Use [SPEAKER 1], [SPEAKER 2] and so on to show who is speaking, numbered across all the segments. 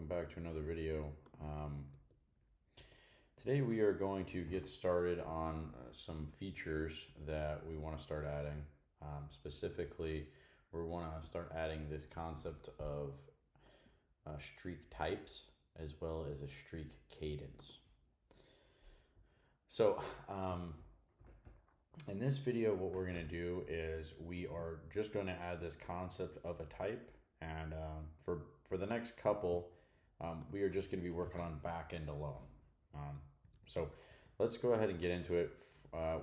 [SPEAKER 1] welcome back to another video. Today we are going to get started on some features that we want to start adding. Specifically, we want to start adding this concept of streak types as well as a streak cadence. So in this video, what we're going to do is we are just going to add this concept of a type, and for the next couple, we are just going to be working on backend alone. So let's go ahead and get into it.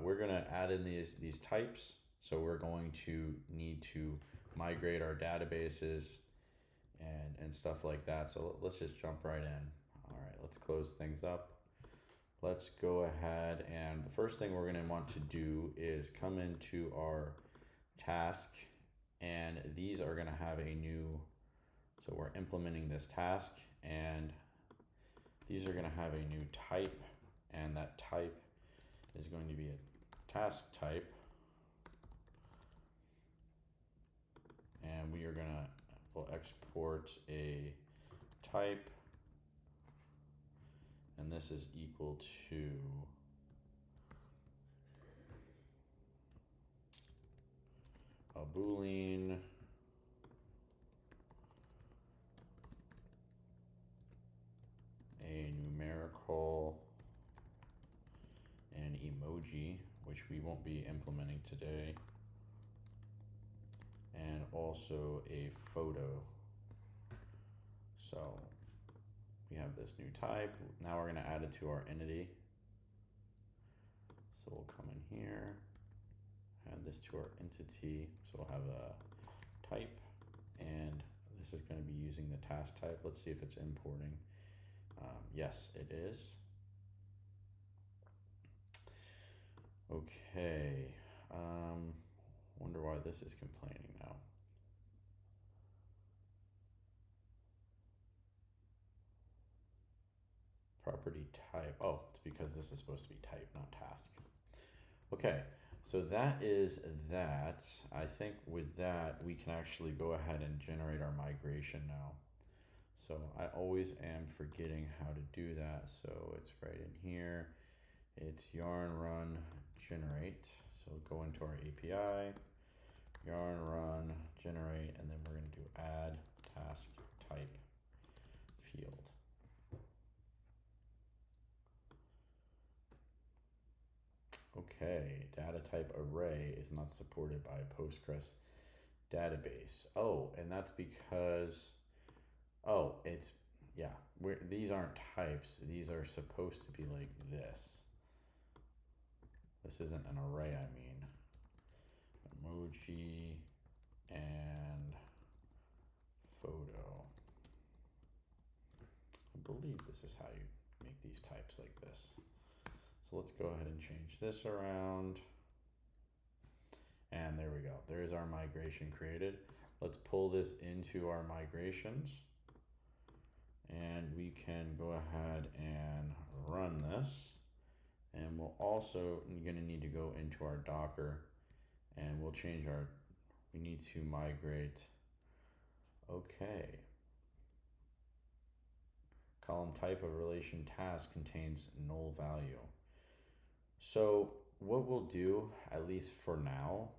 [SPEAKER 1] We're going to add in these types. So we're going to need to migrate our databases and stuff like that. So let's just jump right in. All right, let's close things up. Let's go ahead, and the first thing we're going to want to do is come into our task, and these are going to have a new, so we're implementing this task, and these are going to have a new type, and that type is going to be a task type, and we'll export a type, and this is equal to a Boolean a numerical, an emoji, which we won't be implementing today, and also a photo. So we have this new type. Now we're going to add it to our entity. So we'll come in here, add this to our entity. So we'll have a type, and this is going to be using the task type. Let's see if it's importing. Yes, it is. Okay. Wonder why this is complaining now. Property type. Oh, it's because this is supposed to be type, not task. Okay, so that is that. I think with that, we can actually go ahead and generate our migration now. So I always am forgetting how to do that. So it's right in here. It's yarn run generate. So go into our API, yarn run generate, and then we're going to do add task type field. Okay, data type array is not supported by Postgres database. Oh, and that's because, oh, it's, yeah, these aren't types. These are supposed to be like this. This isn't an array, I mean. Emoji and photo. I believe this is how you make these types like this. So let's go ahead and change this around. And there we go. There's our migration created. Let's pull this into our migrations. And we can go ahead and run this. And we'll also going to need to go into our Docker, and we'll change we need to migrate. Okay. Column type of relation task contains null value. So what we'll do, at least for now,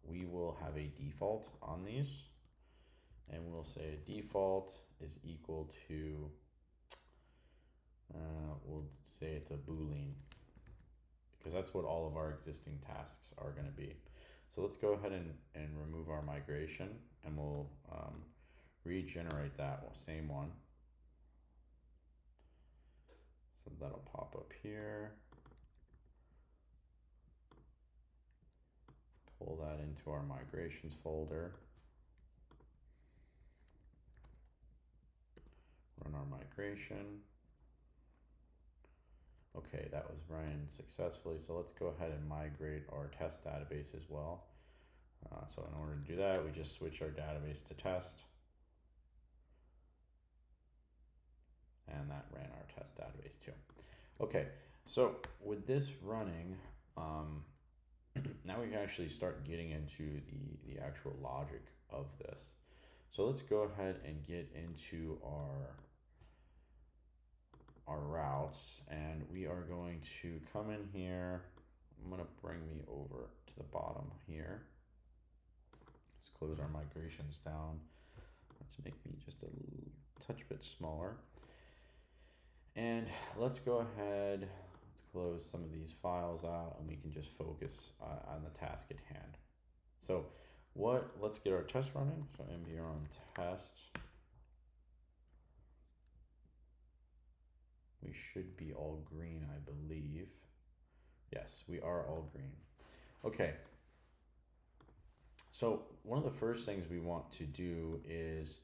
[SPEAKER 1] we will have a default on these, and we'll say default is equal to, we'll say it's a Boolean, because that's what all of our existing tasks are going to be. So let's go ahead and remove our migration, and we'll regenerate that same one. So that'll pop up here. Pull that into our migrations folder. Run our migration. Okay, that was ran successfully. So let's go ahead and migrate our test database as well. So in order to do that, we just switch our database to test. And that ran our test database too. Okay, so with this running, now we can actually start getting into the actual logic of this. So let's go ahead and get into our our routes, and we are going to come in here. I'm gonna bring me over to the bottom here. Let's close our migrations down. Let's make me just a touch bit smaller. And let's go ahead, let's close some of these files out, and we can just focus on the task at hand. So let's get our test running. So mv run test. We should be all green, I believe. Yes, we are all green. Okay. So one of the first things we want to do is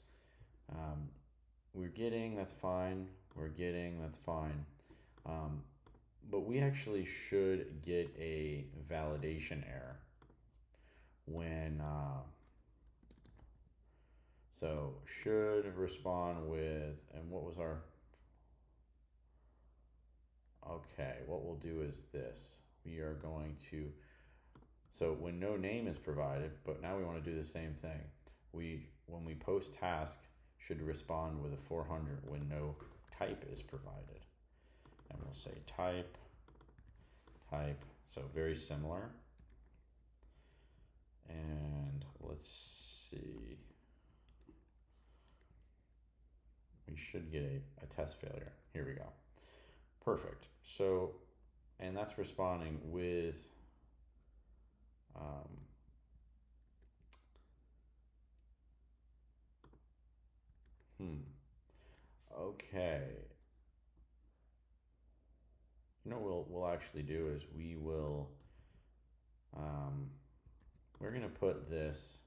[SPEAKER 1] we're getting, that's fine. We're getting, that's fine. But we actually should get a validation error when, so should respond with, and what was our, okay, what we'll do is this. We are going to, so when no name is provided, but now we want to do the same thing. When we post task, should respond with a 400 when no type is provided. And we'll say type, so very similar. And let's see. We should get a test failure. Here we go. Perfect. So, and that's responding with okay. You know what we'll actually do is we will we're gonna put this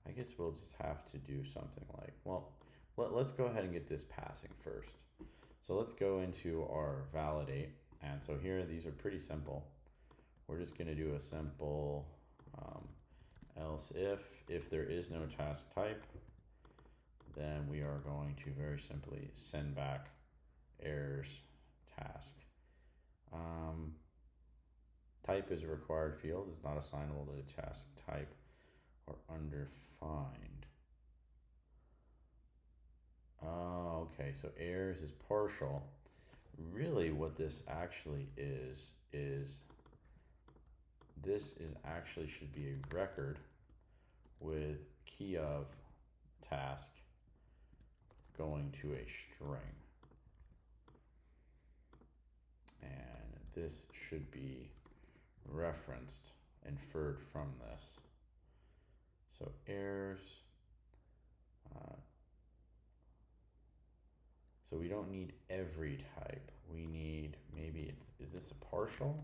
[SPEAKER 1] I guess we'll just have to do something like, well, let's go ahead and get this passing first. So let's go into our validate. And so here, these are pretty simple. We're just gonna do a simple else if there is no task type, then we are going to very simply send back errors task. Type is a required field, is not assignable to the task type or undefined. Oh, okay, so errors is partial. Really what this actually is this is actually should be a record with key of task going to a string. And this should be referenced, inferred from this. So errors, so we don't need every type. We need, maybe is this a partial?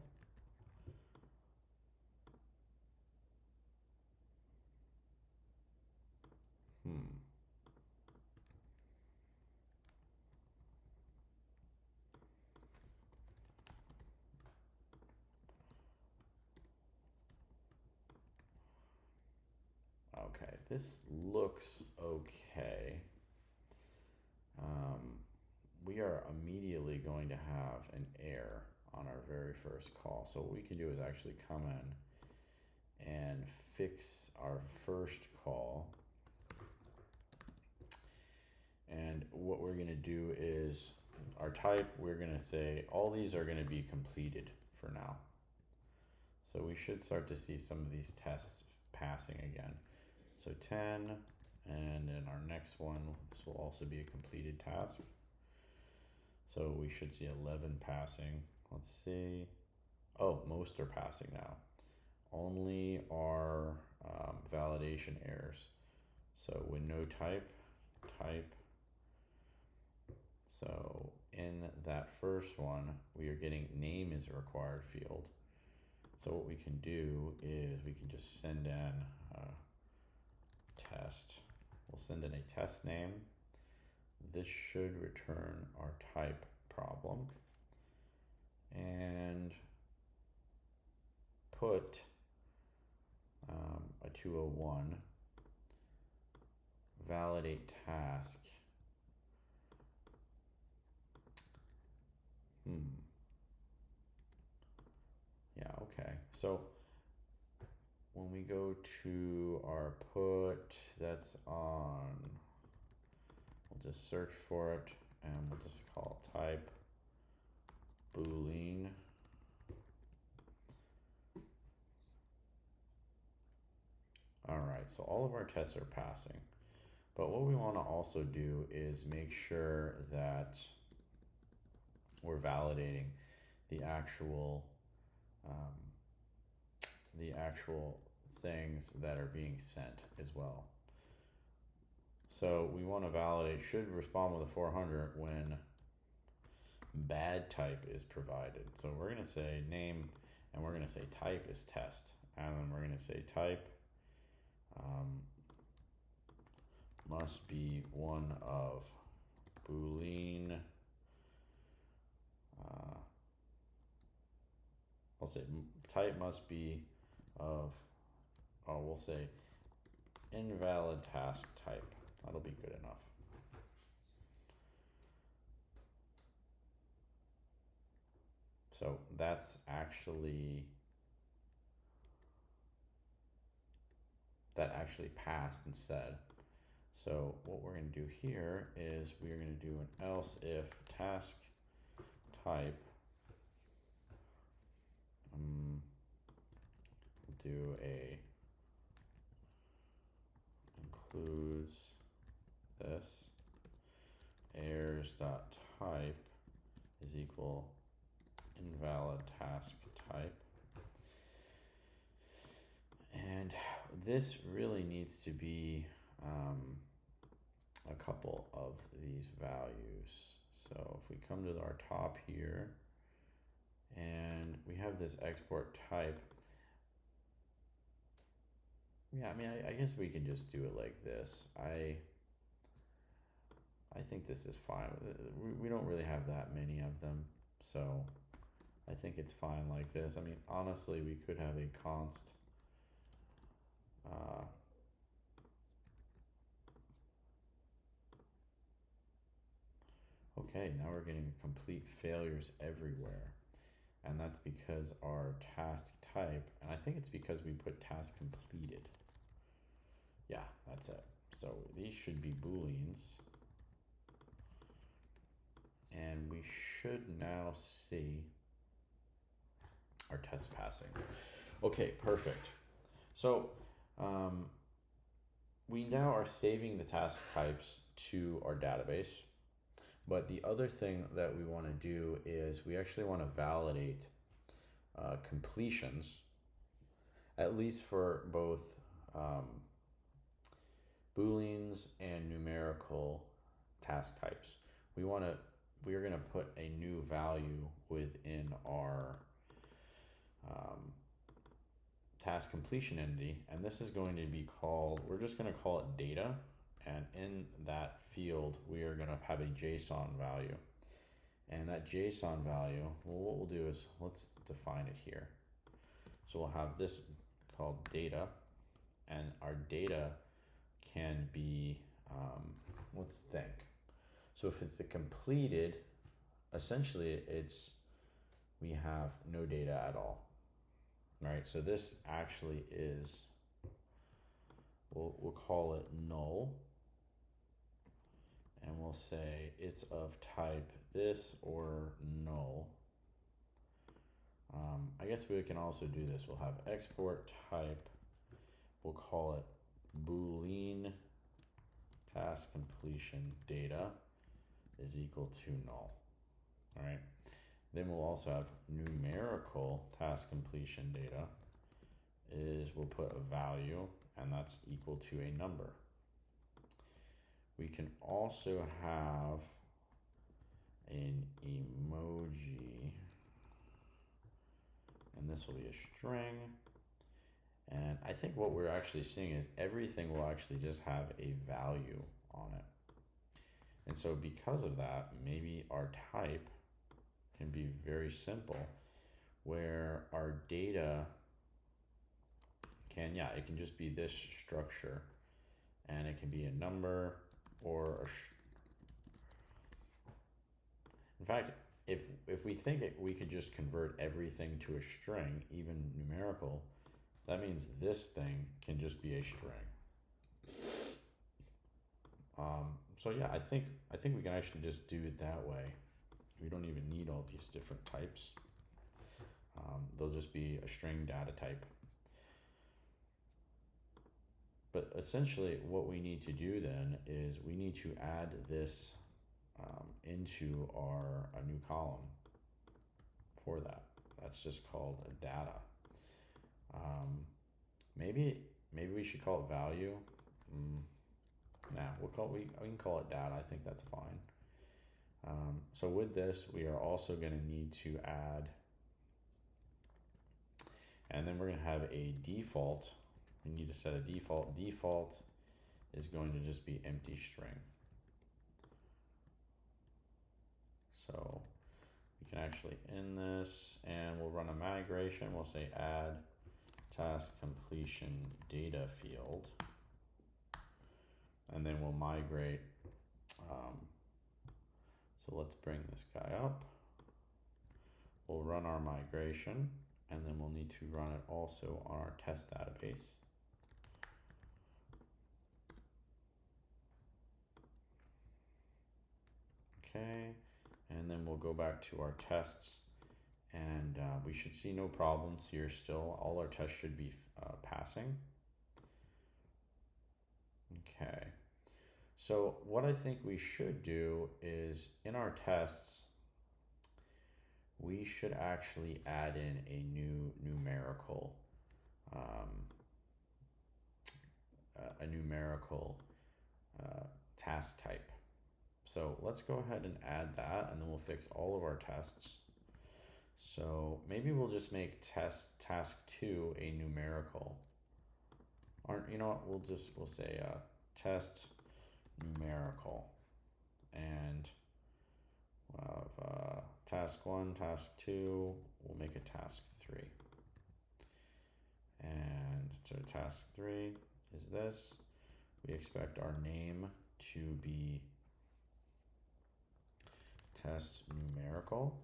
[SPEAKER 1] Okay, this looks okay. We are immediately going to have an error on our very first call. So what we can do is actually come in and fix our first call. And what we're gonna do is our type, we're gonna say all these are gonna be completed for now. So we should start to see some of these tests passing again. So 10, and in our next one, this will also be a completed task. So we should see 11 passing. Let's see. Oh, most are passing now. Only our validation errors. So when no type. So in that first one, we are getting name is a required field. So what we can do is we can just send in test. We'll send in a test name. This should return our type problem. And put a 201 validate task. Yeah, okay. So when we go to our put, that's on, we'll just search for it and we'll just call it type Boolean. All right, so all of our tests are passing. But what we want to also do is make sure that we're validating the actual um, things that are being sent as well. So we want to validate should respond with a 400 when bad type is provided. So we're going to say name and we're going to say type is test, and then we're going to say type must be one of Boolean. I'll say type must be of, we'll say invalid task type. That'll be good enough. So that's actually, that actually passed instead. So what we're going to do here is we're going to do an else if task type do a includes this errors dot type is equal invalid task type, and this really needs to be a couple of these values. So if we come to our top here and we have this export type, yeah, I mean, I guess we can just do it like this. I think this is fine. We don't really have that many of them, so I think it's fine like this. I mean, honestly, we could have a const okay, now we're getting complete failures everywhere. And that's because our task type, and I think it's because we put task completed. Yeah, that's it. So these should be Booleans. And we should now see our test passing. Okay, perfect. So we now are saving the task types to our database. But the other thing that we want to do is we actually want to validate completions, at least for both Booleans and numerical task types. We are going to put a new value within our task completion entity, and this is going to be called, we're just going to call it data, and in that field we are going to have a JSON value, and that JSON value, well, what we'll do is let's define it here. So we'll have this called data, and our data can be let's think. So if it's a completed, essentially it's, we have no data at all, right? So this actually is, we'll call it null, and we'll say it's of type this or null. I guess we can also do this. We'll have export type, we'll call it Boolean task completion data is equal to null. All right. Then we'll also have numerical task completion data is, we'll put a value, and that's equal to a number. We can also have an emoji, and this will be a string. And I think what we're actually seeing is everything will actually just have a value on it. And so because of that, maybe our type can be very simple, where our data can, it can just be this structure, and it can be a number or in fact, if we think we could just convert everything to a string, even numerical, that means this thing can just be a string. So yeah, I think we can actually just do it that way. We don't even need all these different types. They'll just be a string data type. But essentially what we need to do then is we need to add this into a new column for that. That's just called a data. Maybe we should call it value. Nah, we can call it data. I think that's fine. So with this, we are also going to need to add, and then we're going to have a default. We need to set a default. Default is going to just be empty string. So we can actually end this, and we'll run a migration. We'll say add task completion data field, and then we'll migrate. So let's bring this guy up. We'll run our migration, and then we'll need to run it also on our test database. Okay, and then we'll go back to our tests, and we should see no problems here still. All our tests should be passing. Okay, so what I think we should do is in our tests, we should actually add in a new numerical task type. So let's go ahead and add that, and then we'll fix all of our tests. So maybe we'll just make task 2 a numerical. Or you know what? We'll say test numerical, and we'll have task 1, task 2. We'll make a task 3. And so task 3 is this. We expect our name to be test numerical,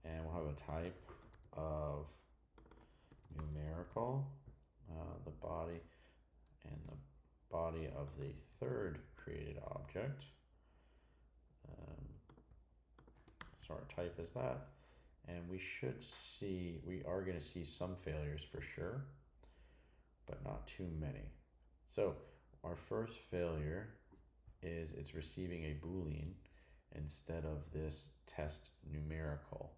[SPEAKER 1] and we'll have a type of numerical, the body of the third created object. So our type is that, and we are going to see some failures for sure, but not too many. So our first failure is it's receiving a Boolean instead of this test numerical.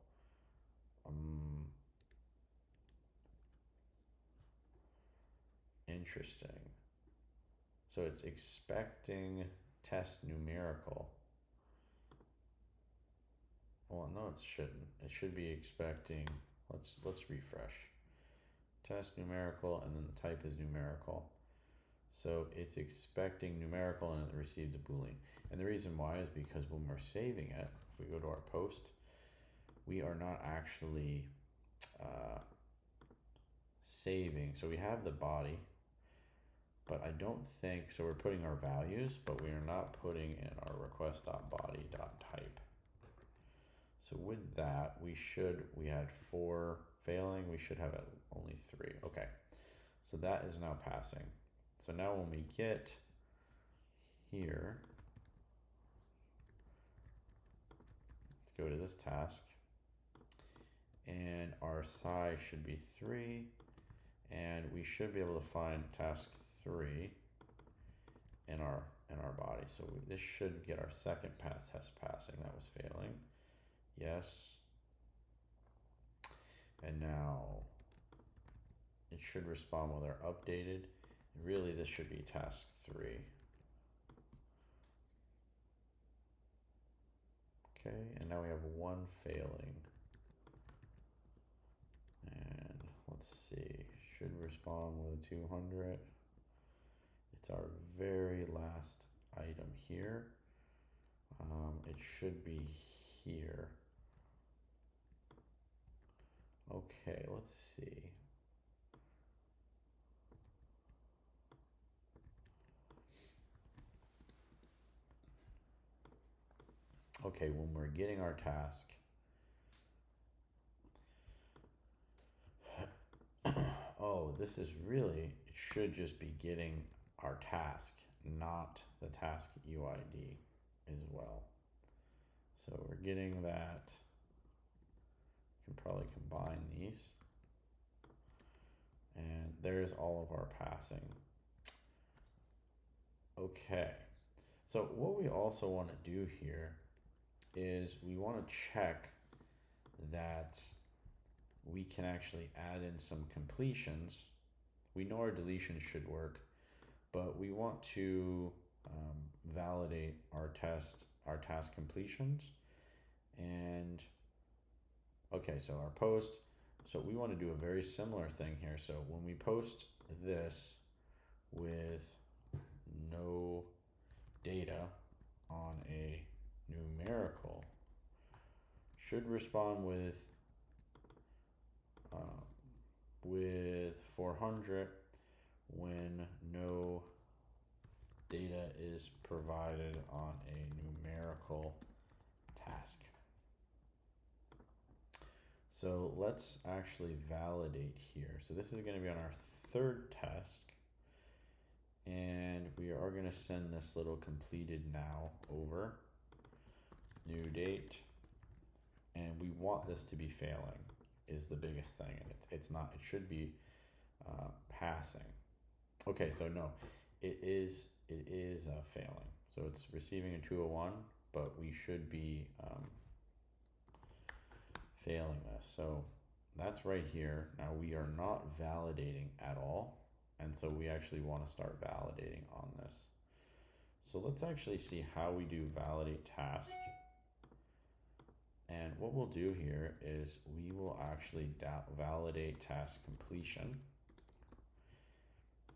[SPEAKER 1] Interesting. So it's expecting test numerical. Well, no, it shouldn't. It should be expecting, let's refresh. Test numerical, and then the type is numerical. So it's expecting numerical, and it received a Boolean. And the reason why is because when we're saving it, if we go to our post, we are not actually saving. So we have the body, but I don't think, so we're putting our values, but we are not putting in our request.body.type. So with that, we had 4 failing, we should have only 3. Okay, so that is now passing. So now when we get here, let's go to this task, and our size should be 3, and we should be able to find task 3 in our body. So this should get our second test passing. That was failing. Yes. And now it should respond when they're updated. Really, this should be task 3. Okay, and now we have 1 failing. And let's see, should respond with a 200. It's our very last item here. It should be here. Okay, let's see. Okay, when we're getting our task, oh, this is really, it should just be getting our task, not the task UID as well. So we're getting that. Can probably combine these. And there's all of our passing. Okay. So what we also want to do here is we want to check that we can actually add in some completions. We know our deletions should work, but we want to validate our task completions. And okay, so our post, so we want to do a very similar thing here. So when we post this with no data on a numerical, should respond with 400 when no data is provided on a numerical task. So let's actually validate here. So this is going to be on our third task, and we are going to send this little completed now over, new date, and we want this to be failing is the biggest thing, and it's not, it should be passing. Okay, so no, it is failing. So it's receiving a 201, but we should be failing this. So that's right here. Now we are not validating at all, and so we actually want to start validating on this. So let's actually see how we do validate task. And what we'll do here is we will actually validate task completion.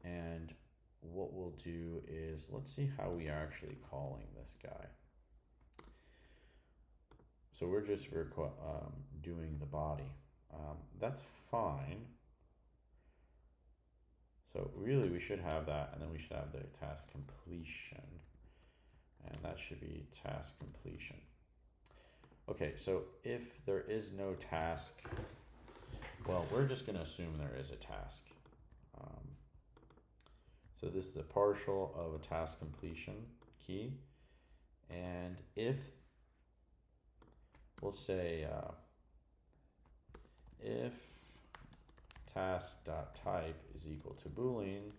[SPEAKER 1] And what we'll do is, let's see how we are actually calling this guy. So we're just doing the body. That's fine. So really we should have that, and then we should have the task completion. And that should be task completion. Okay, so if there is no task, well, we're just going to assume there is a task. So this is a partial of a task completion key. And if, we'll say, if task.type is equal to Boolean,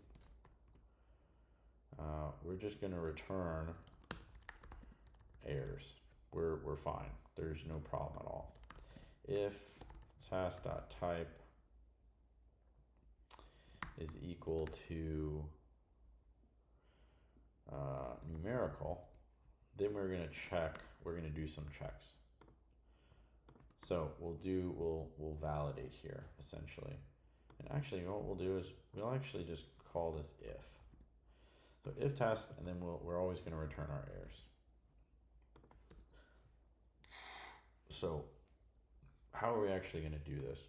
[SPEAKER 1] we're just going to return errors. We're fine. There's no problem at all. If task.type is equal to numerical, then we're going to check, we're going to do some checks. So we'll validate here essentially. And actually what we'll do is we'll actually just call this if. So if task, and then we're always going to return our errors. So how are we actually going to do this?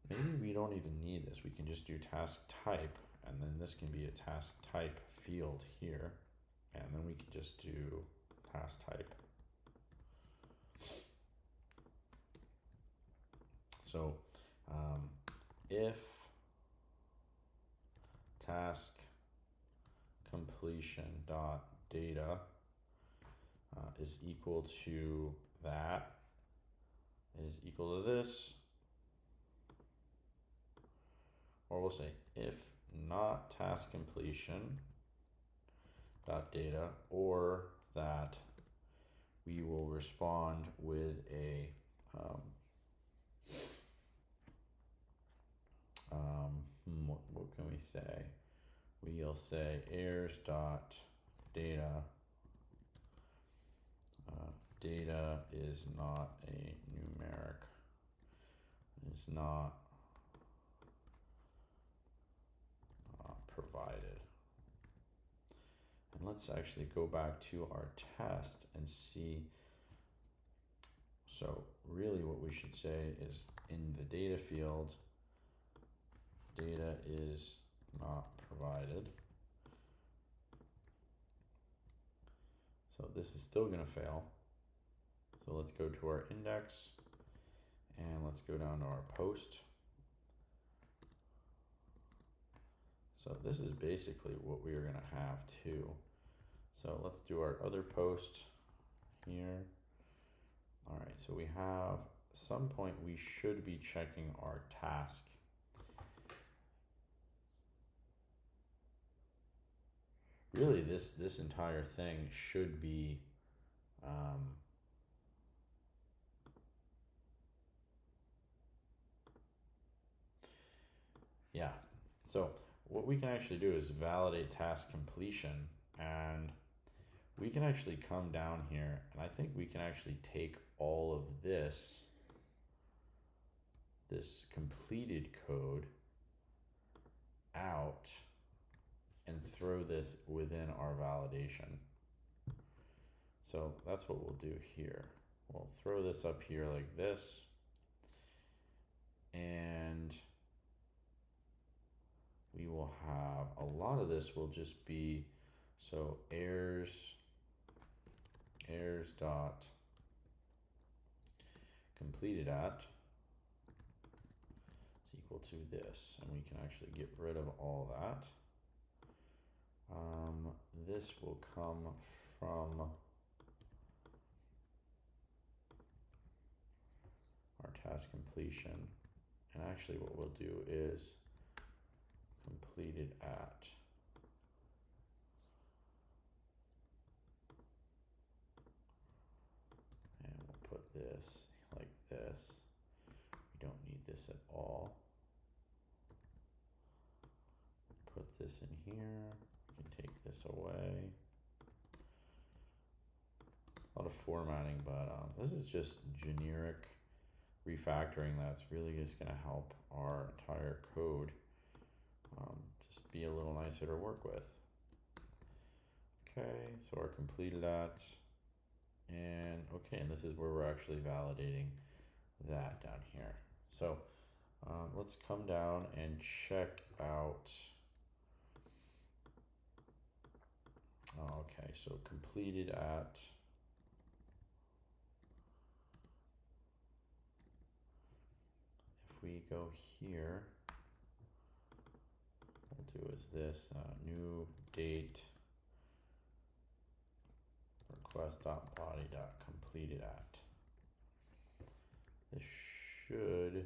[SPEAKER 1] Maybe we don't even need this. We can just do task type, and then this can be a task type field here, and then we can just do task type. So if task completion dot data is equal to that, is equal to this, or we'll say if not task completion dot data, or that we will respond with a what can we say? We'll say errors dot data data is not a numeric, is not provided. And let's actually go back to our test and see. So really what we should say is in the data field, data is not provided. So this is still going to fail. So let's go to our index and let's go down to our post. So this is basically what we are gonna have too. So let's do our other post here. All right, so we have, some point we should be checking our task. Really, this entire thing should be, yeah. So what we can actually do is validate task completion, and we can actually come down here, and I think we can actually take all of this completed code out and throw this within our validation. So that's what we'll do here. We'll throw this up here like this, and we will have, a lot of this will just be, so errors dot completed at is equal to this, and we can actually get rid of all that. This will come from our task completion, and actually what we'll do is completed at, and we'll put this like this. We don't need this at all. Put this in here. We can take this away. A lot of formatting, but this is just generic refactoring that's really just going to help our entire code just be a little nicer to work with. Okay, so our completed at, and okay, and this is where we're actually validating that down here. So let's come down and check out. Okay, so completed at, if we go here, we'll do is this new date request.body.completed at. This should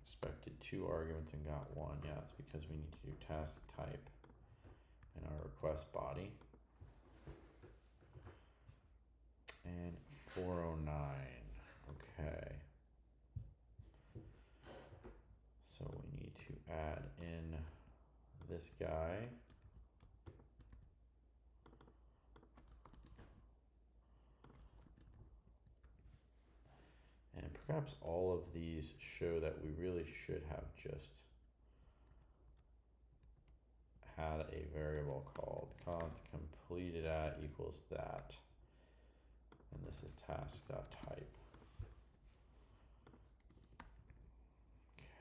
[SPEAKER 1] expected 2 arguments and got 1. Yeah, it's because we need to do task type in our request body. And 409. Okay. So we need to add in this guy. And perhaps all of these show that we really should have just had a variable called const completed at equals that. And this is task.type.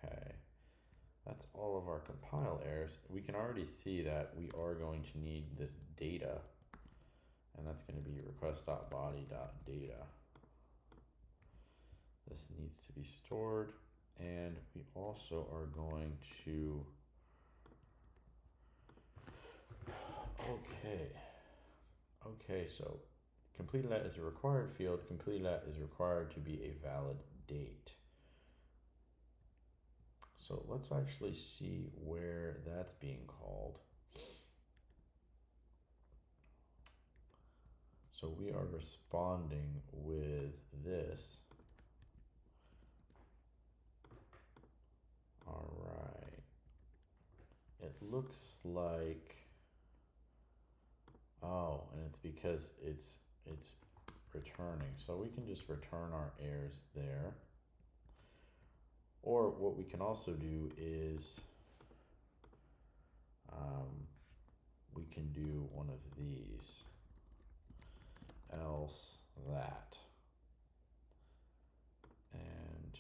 [SPEAKER 1] Okay. That's all of our compile errors. We can already see that we are going to need this data, and that's going to be request.body.data. This needs to be stored, and we also are going to, okay, so completed at is a required field. Completed at is required to be a valid date. So let's actually see where that's being called. So we are responding with this. All right. It looks like, oh, and it's because it's returning. So we can just return our errors there. Or what we can also do is we can do one of these, else that, and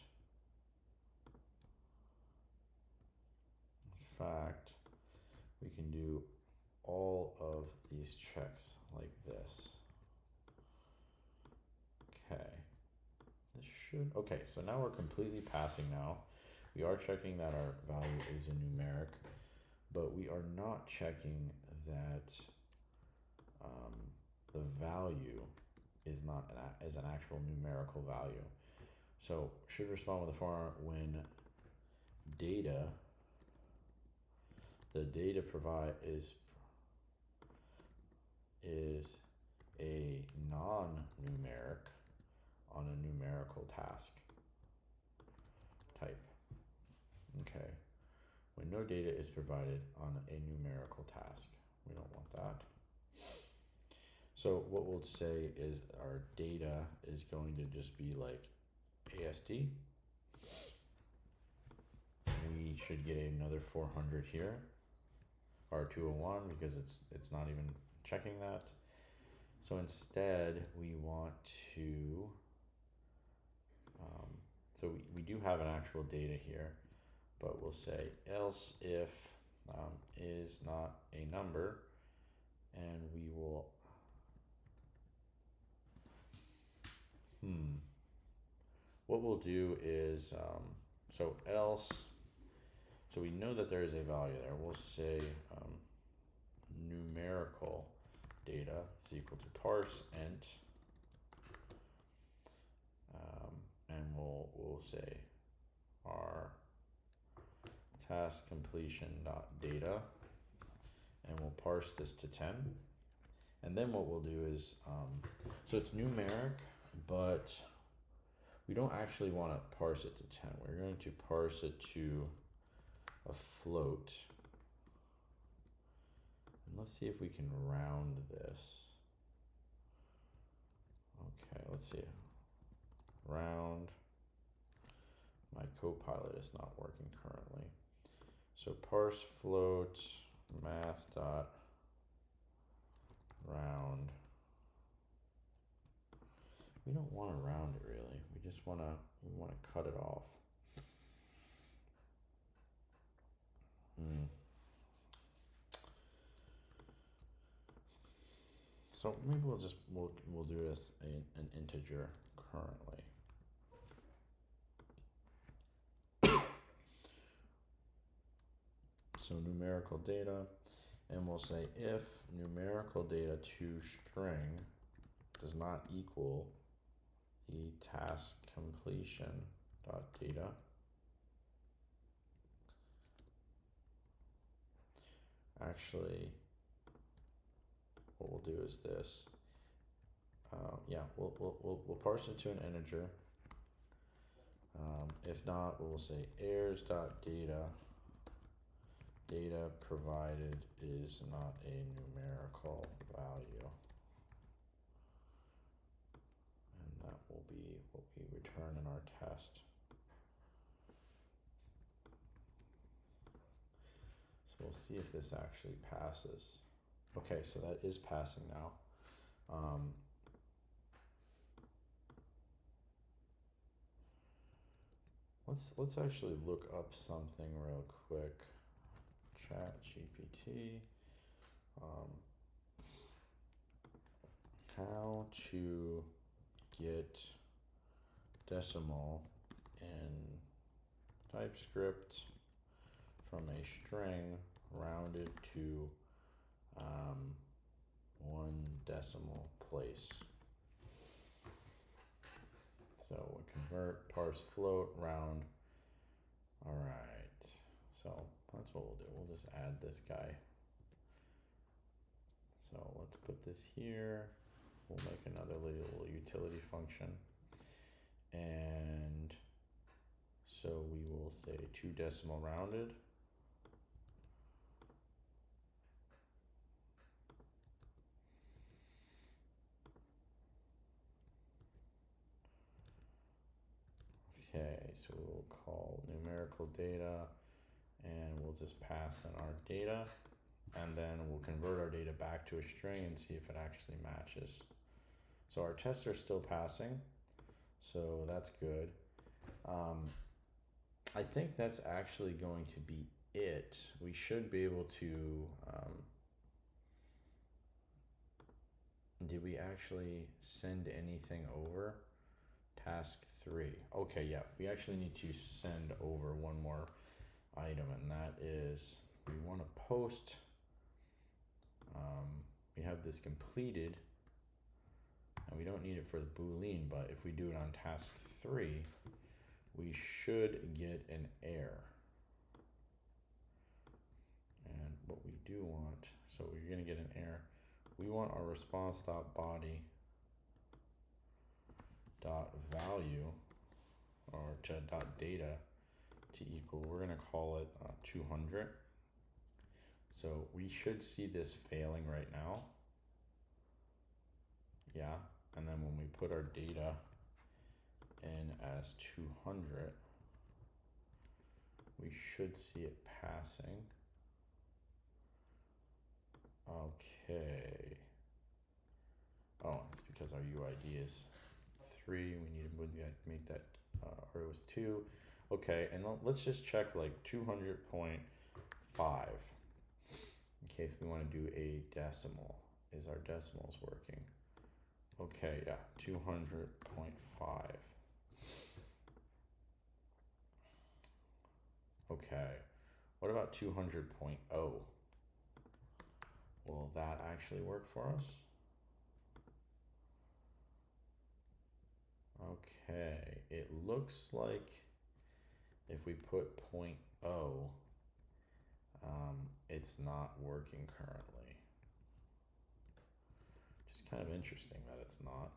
[SPEAKER 1] in fact we can do all of these checks like this. Okay, this should, okay, so now we're completely passing now. We are checking that our value is a numeric. but we are not checking that the value is not is an actual numerical value. So should respond with a form when data, the data provide is a non-numeric on a numerical task type. Okay. When no data is provided on a numerical task. We don't want that. So what we'll say is our data is going to just be like ASD. We should get another 400 here, or 201 because it's not even checking that. So instead we want to, so we do have an actual data here, but we'll say else if is not a number, and we will, what we'll do is, so else, so we know that there is a value there. We'll say numerical data is equal to parse int, and we'll say our task completion dot data, and we'll parse this to 10. And then what we'll do is, so it's numeric, but we don't actually want to parse it to 10. We're going to parse it to a float. And let's see if we can round this. Okay, let's see. Round. My copilot is not working currently. So parse float math dot round. We don't want to round it really. We just want to cut it off. So maybe we'll do this an integer currently. So numerical data, and we'll say if numerical data to string does not equal the task completion dot data, actually what we'll do is this. We'll parse it to an integer. If not, we'll say errors dot data provided is not a numerical value, and that will be what we return in our test. So we'll see if this actually passes. Okay, so that is passing now. Let's actually look up something real quick. Chat GPT. How to get decimal in TypeScript from a string rounded to 1 decimal place. So we'll convert, parse, float, round. All right, so that's what we'll do. We'll just add this guy. So let's put this here. We'll make another little utility function. And so we will say 2 decimal rounded. Okay, so we'll call numerical data, and we'll just pass in our data, and then we'll convert our data back to a string and see if it actually matches. So our tests are still passing, so that's good. I think that's actually going to be it. We should be able to, did we actually send anything over? Task 3. Okay, yeah, we actually need to send over one more item, and that is we want want to post, we have this completed, and we don't need it for the Boolean, but if we do it on task 3, we should get an error. And what we do want, so we're going to get an error. We want our response.body dot value or to dot data to equal, we're going to call it 200. So we should see this failing right now. Yeah, and then when we put our data in as 200, we should see it passing. Okay. Oh, it's because our UID is 3. We need to make that, or it was 2. Okay, and let's just check like 200.5 in case we want to do a decimal. Is our decimals working? Okay, yeah, 200.5. Okay, what about 200.0? Will that actually work for us? Okay, it looks like if we put 0.0, it's not working currently. Which is kind of interesting that it's not.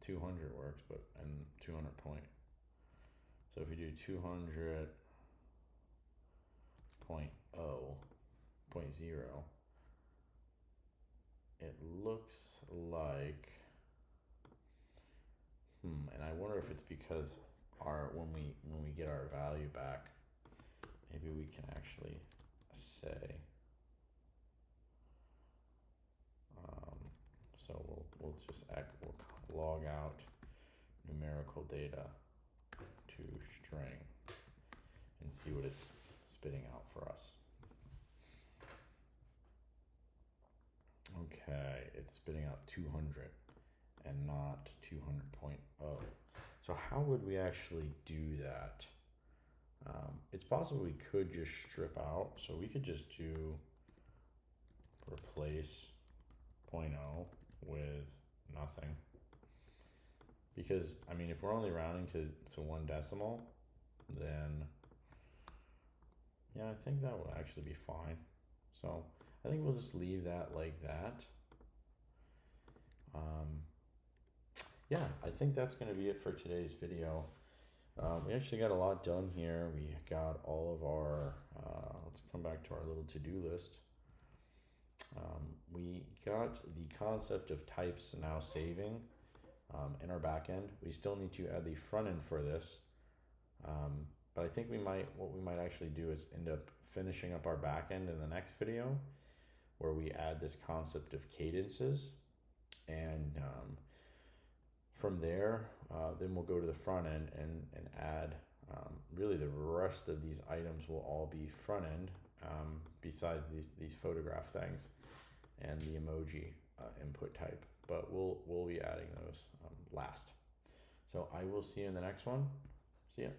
[SPEAKER 1] 200 works, but and 200 point. So if we do 200.0, 0.0, it looks like, and I wonder if it's because when we get our value back, maybe we can actually say, so we'll just log out numerical data to string and see what it's spitting out for us. Okay, it's spitting out 200 and not 200.0. So how would we actually do that? It's possible we could just strip out. So we could just do replace 0.0 with nothing. Because, I mean, if we're only rounding to 1 decimal, then yeah, I think that would actually be fine. So I think we'll just leave that like that. Yeah, I think that's going to be it for today's video. We actually got a lot done here. We got all of our, let's come back to our little to-do list. We got the concept of types now saving in our backend. We still need to add the front end for this. But I think what we might actually do is end up finishing up our backend in the next video where we add this concept of cadences. And from there, then we'll go to the front end and add, really the rest of these items will all be front end, besides these photograph things and the emoji input type. But we'll be adding those last. So I will see you in the next one. See ya.